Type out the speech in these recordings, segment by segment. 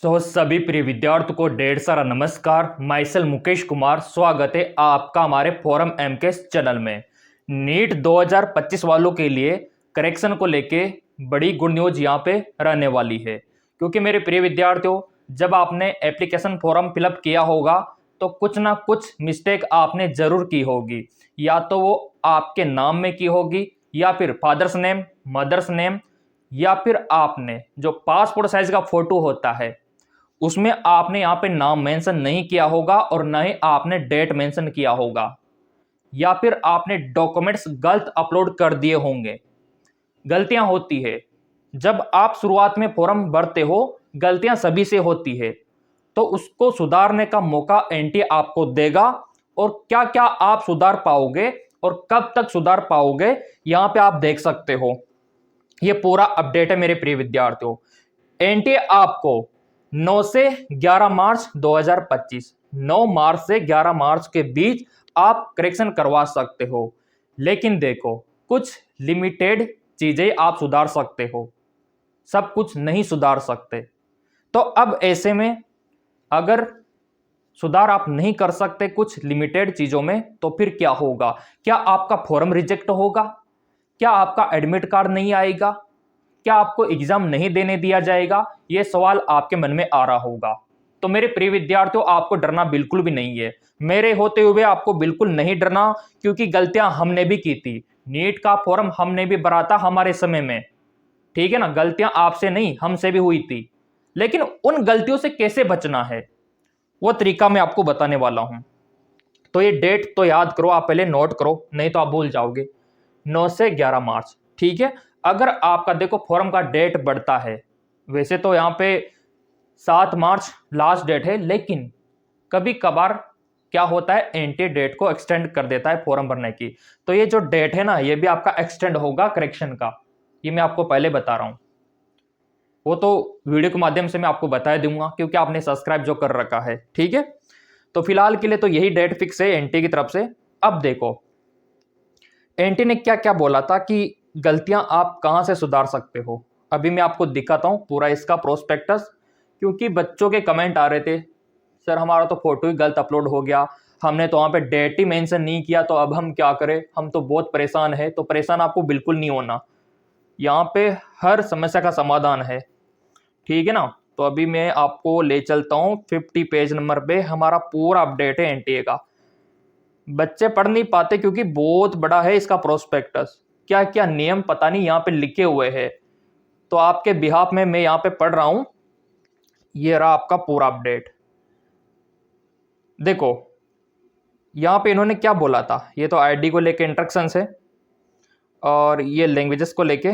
सो सभी प्रिय विद्यार्थियों को ढेर सारा नमस्कार। माइसेल मुकेश कुमार, स्वागत है आपका हमारे फोरम एमकेएस चैनल में। नीट 2025 वालों के लिए करेक्शन को लेके बड़ी गुड न्यूज यहाँ पे रहने वाली है, क्योंकि मेरे प्रिय विद्यार्थियों, जब आपने एप्लीकेशन फॉर्म फिलअप किया होगा तो कुछ ना कुछ मिस्टेक आपने जरूर की होगी। या तो वो आपके नाम में की होगी, या फिर फादर्स नेम, मदर्स नेम, या फिर आपने जो पासपोर्ट साइज का फोटो होता है उसमें आपने यहाँ पे नाम मेंशन नहीं किया होगा और न ही आपने डेट मेंशन किया होगा, या फिर आपने डॉक्यूमेंट्स गलत अपलोड कर दिए होंगे। गलतियां होती है, जब आप शुरुआत में फॉर्म भरते हो गलतियां सभी से होती है, तो उसको सुधारने का मौका एनटी आपको देगा। और क्या क्या आप सुधार पाओगे और कब तक सुधार पाओगे, यहां पे आप देख सकते हो। ये पूरा अपडेट है मेरे प्रिय विद्यार्थियों। एनटीए आपको 9 से 11 मार्च 2025, 9 मार्च से 11 मार्च के बीच आप करेक्शन करवा सकते हो। लेकिन देखो, कुछ लिमिटेड चीजें आप सुधार सकते हो, सब कुछ नहीं सुधार सकते। तो अब ऐसे में अगर सुधार आप नहीं कर सकते कुछ लिमिटेड चीजों में, तो फिर क्या होगा? क्या आपका फॉर्म रिजेक्ट होगा? क्या आपका एडमिट कार्ड नहीं आएगा? क्या आपको एग्जाम नहीं देने दिया जाएगा? यह सवाल आपके मन में आ रहा होगा। तो मेरे प्रिय विद्यार्थियों, आपको डरना बिल्कुल भी नहीं है। मेरे होते हुए आपको बिल्कुल नहीं डरना, क्योंकि गलतियां हमने भी की थी। नीट का फॉर्म हमने भी भरा था हमारे समय में, ठीक है ना। गलतियां आपसे नहीं हमसे भी हुई थी, लेकिन उन गलतियों से कैसे बचना है वो तरीका मैं आपको बताने वाला हूं। तो ये डेट तो याद करो, आप पहले नोट करो, नहीं तो आप भूल जाओगे। 9 से 11 मार्च, ठीक है। अगर आपका देखो फॉर्म का डेट बढ़ता है, वैसे तो यहाँ पे 7 मार्च लास्ट डेट है, लेकिन कभी कभार क्या होता है, एंटी डेट को एक्सटेंड कर देता है फॉर्म भरने की। तो ये जो डेट है ना, ये भी आपका एक्सटेंड होगा करेक्शन का, ये मैं आपको पहले बता रहा हूं। वो तो वीडियो के माध्यम से मैं आपको बता दूंगा, क्योंकि आपने सब्सक्राइब जो कर रखा है, ठीक है। तो फिलहाल के लिए तो यही डेट फिक्स है एनटी की तरफ से। अब देखो एनटी ने क्या क्या बोला था कि गलतियां आप कहां से सुधार सकते हो। अभी मैं आपको दिखाता हूं पूरा इसका प्रोस्पेक्टस, क्योंकि बच्चों के कमेंट आ रहे थे, सर हमारा तो फोटो ही गलत अपलोड हो गया, हमने तो वहां पे डेट ही मेंशन नहीं किया, तो अब हम क्या करें, हम तो बहुत परेशान है। तो परेशान आपको बिल्कुल नहीं होना, यहाँ पे हर समस्या का समाधान है, ठीक है ना। तो अभी मैं आपको ले चलता हूँ 50 पेज नंबर पे, हमारा पूरा अपडेट है एनटीए का। बच्चे पढ़ नहीं पाते क्योंकि बहुत बड़ा है इसका प्रोस्पेक्टस, क्या क्या नियम पता नहीं यहाँ पे लिखे हुए हैं। तो आपके बिहाफ में मैं यहाँ पे पढ़ रहा हूं। ये रहा आपका पूरा अपडेट। देखो यहाँ पे इन्होंने क्या बोला था, ये तो आईडी को लेके इंस्ट्रक्शंस है, और ये लैंग्वेजेस को लेके,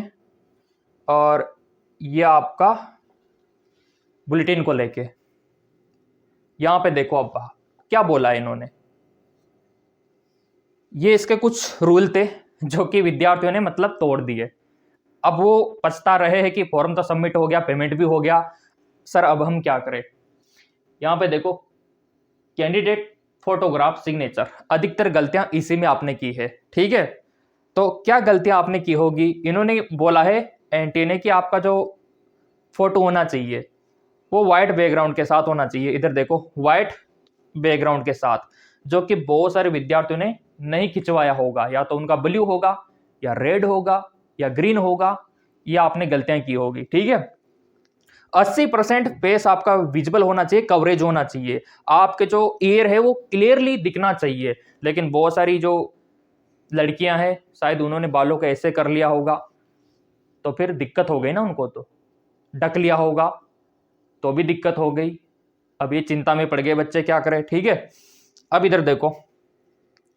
और ये आपका बुलेटिन को लेके। यहाँ पे देखो अब क्या बोला है इन्होंने। ये इसके कुछ रूल थे जो कि विद्यार्थियों ने मतलब तोड़ दिए। अब वो पछता रहे हैं कि फॉर्म तो सबमिट हो गया, पेमेंट भी हो गया, सर अब हम क्या करें। यहाँ पे देखो कैंडिडेट फोटोग्राफ सिग्नेचर, अधिकतर गलतियां इसी में आपने की है, ठीक है। तो क्या गलतियां आपने की होगी, इन्होंने बोला है एनटी ने कि आपका जो फोटो होना चाहिए वो व्हाइट बैकग्राउंड के साथ होना चाहिए। इधर देखो व्हाइट बैकग्राउंड के साथ, जो कि बहुत सारे विद्यार्थियों ने नहीं खिंचवाया होगा, या तो उनका ब्लू होगा, या रेड होगा, या ग्रीन होगा, या आपने गलतियां की होगी, ठीक है। 80% फेस आपका विजिबल होना चाहिए, कवरेज होना चाहिए, आपके जो ईयर है वो क्लियरली दिखना चाहिए। लेकिन बहुत सारी जो लड़कियां हैं, शायद उन्होंने बालों को ऐसे कर लिया होगा, तो फिर दिक्कत हो गई ना, उनको तो ढक लिया होगा तो भी दिक्कत हो गई। अब ये चिंता में पड़ गए बच्चे, क्या करें, ठीक है। अब इधर देखो,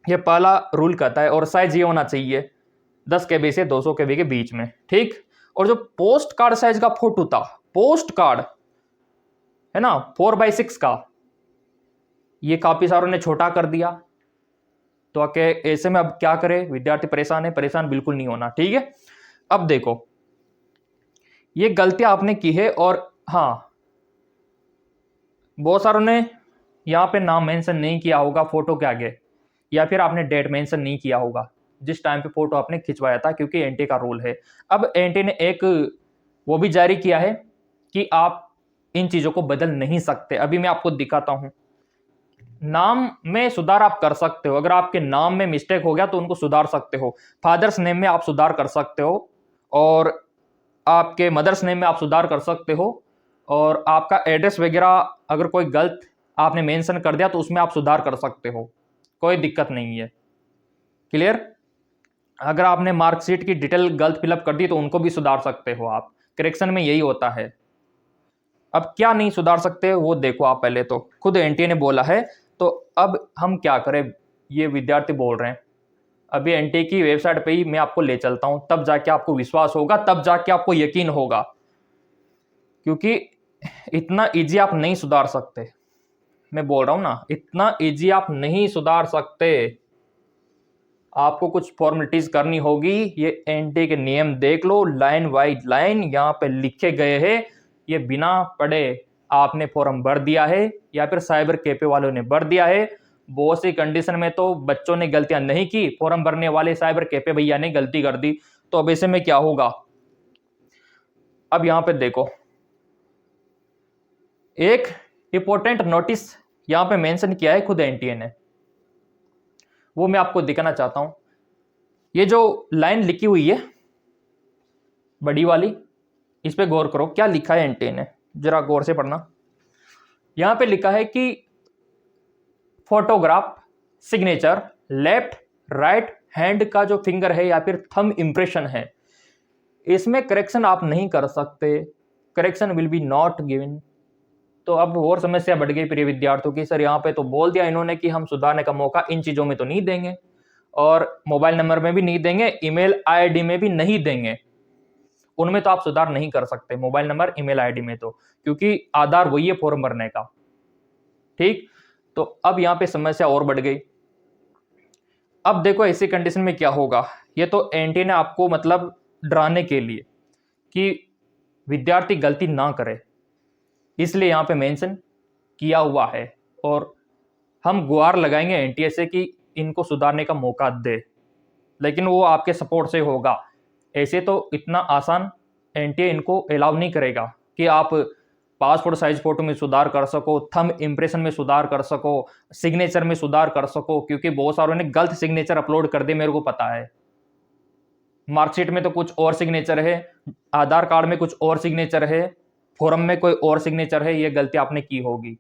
ये पहला रूल कहता है, और साइज ये होना चाहिए 10 KB से 200 KB के बीच में, ठीक। और जो पोस्ट कार्ड साइज का फोटो था, पोस्ट कार्ड है ना 4x6 का, ये काफी सारों ने छोटा कर दिया। तो ऐसे में अब क्या करें, विद्यार्थी परेशान है, परेशान बिल्कुल नहीं होना, ठीक है। अब देखो ये गलतियां आपने की है, और हाँ बहुत सारों ने यहाँ पे नाम मेंशन नहीं किया होगा फोटो के आगे, या फिर आपने डेट मेंशन नहीं किया होगा जिस टाइम पे फोटो आपने खिंचवाया था, क्योंकि एनटी का रूल है। अब एनटी ने एक वो भी जारी किया है कि आप इन चीज़ों को बदल नहीं सकते। अभी मैं आपको दिखाता हूँ। नाम में सुधार आप कर सकते हो, अगर आपके नाम में मिस्टेक हो गया तो उनको सुधार सकते हो। फादर्स नेम में आप सुधार कर सकते हो, और आपके मदर्स नेम में आप सुधार कर सकते हो, और आपका एड्रेस वगैरह अगर कोई गलत आपने मेंशन कर दिया तो उसमें आप सुधार कर सकते हो, कोई दिक्कत नहीं है। क्लियर? अगर आपने मार्कशीट की डिटेल गलत फिलअप कर दी तो उनको भी सुधार सकते हो आप। करेक्शन में यही होता है। अब क्या नहीं सुधार सकते वो देखो आप, पहले तो खुद एनटीए ने बोला है, तो अब हम क्या करें, ये विद्यार्थी बोल रहे हैं। अभी एनटीए की वेबसाइट पे ही मैं आपको ले चलता हूं, तब जाके आपको विश्वास होगा, तब जाके आपको यकीन होगा, क्योंकि इतना इजी आप नहीं सुधार सकते। मैं बोल रहा हूं ना, इतना इजी आप नहीं सुधार सकते। आपको कुछ फॉर्मेलिटीज करनी होगी। ये एनटीए के नियम देख लो, लाइन बाई लाइन यहाँ पे लिखे गए हैं। ये बिना पढ़े आपने फॉर्म भर दिया है या फिर साइबर कैफे वालों ने भर दिया है। बहुत सी कंडीशन में तो बच्चों ने गलतियां नहीं की, फॉर्म भरने वाले साइबर कैफे भैया ने गलती कर दी। तो अब ऐसे में क्या होगा? अब यहां पे देखो, एक इंपॉर्टेंट नोटिस यहां पे मेंशन किया है खुद एनटीए ने, वो मैं आपको दिखाना चाहता हूं। ये जो लाइन लिखी हुई है बड़ी वाली, इस पे गौर करो, क्या लिखा है एनटीए ने, जरा गौर से पढ़ना। यहां पे लिखा है कि photograph signature left right hand का जो फिंगर है या फिर थंब इंप्रेशन है, इसमें करेक्शन आप नहीं कर सकते। Correction will be not given. तो अब और समस्या बढ़ गई प्रिय विद्यार्थियों की। सर यहाँ पे तो बोल दिया इन्होंने कि हम सुधारने का मौका इन चीजों में तो नहीं देंगे, और मोबाइल नंबर में भी नहीं देंगे, ईमेल आईडी में भी नहीं देंगे। उनमें तो आप सुधार नहीं कर सकते, मोबाइल नंबर ईमेल आईडी में तो, क्योंकि आधार वही है फॉर्म भरने का। ठीक, तो अब यहां पे समस्या और बढ़ गई। अब देखो ऐसी कंडीशन में क्या होगा, ये तो एनटीए ने आपको मतलब डराने के लिए कि विद्यार्थी गलती ना करे, इसलिए यहां पे मेंशन किया हुआ है। और हम गुहार लगाएंगे एनटीए से कि इनको सुधारने का मौका दे, लेकिन वो आपके सपोर्ट से होगा। ऐसे तो इतना आसान एनटीए इनको अलाउ नहीं करेगा कि आप पासपोर्ट साइज फोटो में सुधार कर सको, थंब इंप्रेशन में सुधार कर सको, सिग्नेचर में सुधार कर सको, क्योंकि बहुत सारों ने गलत सिग्नेचर अपलोड कर दिए, मेरे को पता है। मार्कशीट में तो कुछ और सिग्नेचर है, आधार कार्ड में कुछ और सिग्नेचर है, फॉर्म में कोई और सिग्नेचर है। ये गलती आपने की होगी।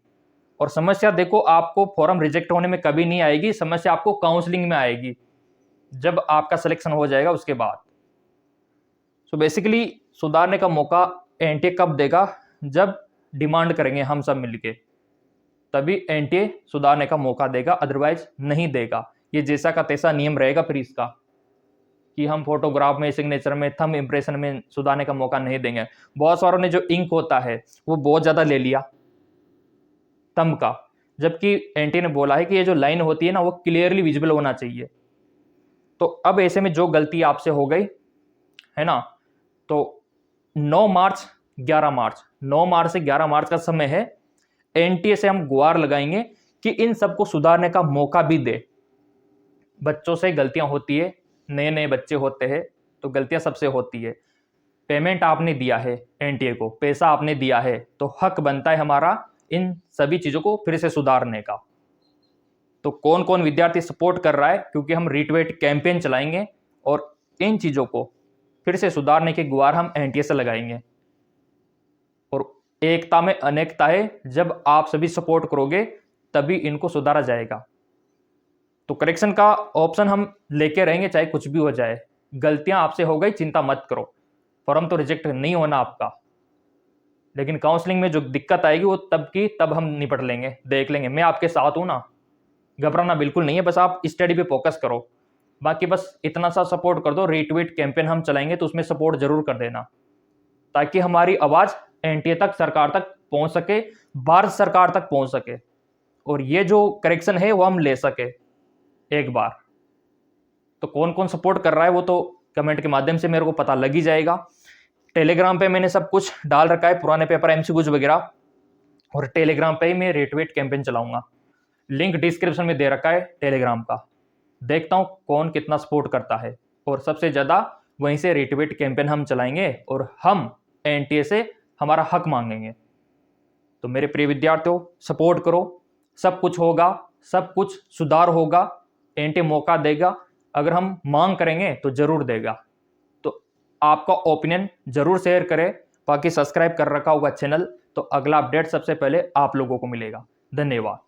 और समस्या देखो, आपको फॉर्म रिजेक्ट होने में कभी नहीं आएगी, समस्या आपको काउंसलिंग में आएगी, जब आपका सिलेक्शन हो जाएगा उसके बाद। सो बेसिकली सुधारने का मौका एनटीए कब देगा? जब डिमांड करेंगे हम सब मिलके, तभी एनटीए सुधारने का मौका देगा, अदरवाइज नहीं देगा। ये जैसा का तैसा नियम रहेगा फिर इसका, कि हम फोटोग्राफ में, सिग्नेचर में, थंब इंप्रेशन में सुधारने का मौका नहीं देंगे। बहुत सारों ने जो इंक होता है वो बहुत ज्यादा ले लिया थंब का, जबकि एनटीए ने बोला है कि ये जो लाइन होती है ना वो क्लियरली विजिबल होना चाहिए। तो अब ऐसे में जो गलती आपसे हो गई है ना, तो 9 मार्च 11 मार्च 9 मार्च से 11 मार्च का समय है। एनटीए से हम गुहार लगाएंगे कि इन सबको सुधारने का मौका भी दे। बच्चों से गलतियां होती है, नए नए बच्चे होते हैं तो गलतियां सबसे होती है। पेमेंट आपने दिया है एनटीए को, पैसा आपने दिया है, तो हक बनता है हमारा इन सभी चीजों को फिर से सुधारने का। तो कौन कौन विद्यार्थी सपोर्ट कर रहा है, क्योंकि हम रीट्वीट कैंपेन चलाएंगे और इन चीजों को फिर से सुधारने की गुहार हम एनटीए से लगाएंगे। और एकता में अनेकता है, जब आप सभी सपोर्ट करोगे तभी इनको सुधारा जाएगा। तो करेक्शन का ऑप्शन हम लेके रहेंगे, चाहे कुछ भी हो जाए। गलतियां आपसे हो गई, चिंता मत करो, फॉर्म तो रिजेक्ट नहीं होना आपका, लेकिन काउंसलिंग में जो दिक्कत आएगी वो तब की तब हम निपट लेंगे, देख लेंगे। मैं आपके साथ हूं ना, घबराना बिल्कुल नहीं है, बस आप स्टडी पे फोकस करो। बाकी बस इतना सा सपोर्ट कर दो, रीट्वीट कैंपेन हम चलाएंगे तो उसमें सपोर्ट जरूर कर देना, ताकि हमारी आवाज एनटीए तक, सरकार तक पहुंच सके, भारत सरकार तक पहुंच सके, और ये जो करेक्शन है वो हम ले सके एक बार। तो कौन कौन सपोर्ट कर रहा है वो तो कमेंट के माध्यम से मेरे को पता लग ही जाएगा। टेलीग्राम पे मैंने सब कुछ डाल रखा है, पुराने पेपर एमसीक्यूज वगैरह, और टेलीग्राम पे ही मैं रीट्वीट कैंपेन चलाऊंगा। लिंक डिस्क्रिप्शन में दे रखा है टेलीग्राम का। देखता हूं कौन कितना सपोर्ट करता है, और सबसे ज्यादा वहीं से रीट्वीट कैंपेन हम चलाएंगे और हम एनटीए से हमारा हक मांगेंगे। तो मेरे प्रिय विद्यार्थियों, सपोर्ट करो, सब कुछ होगा, सब कुछ सुधार होगा, एनटीए मौका देगा। अगर हम मांग करेंगे तो जरूर देगा। तो आपका ओपिनियन जरूर शेयर करें। बाकी सब्सक्राइब कर रखा होगा चैनल, तो अगला अपडेट सबसे पहले आप लोगों को मिलेगा। धन्यवाद।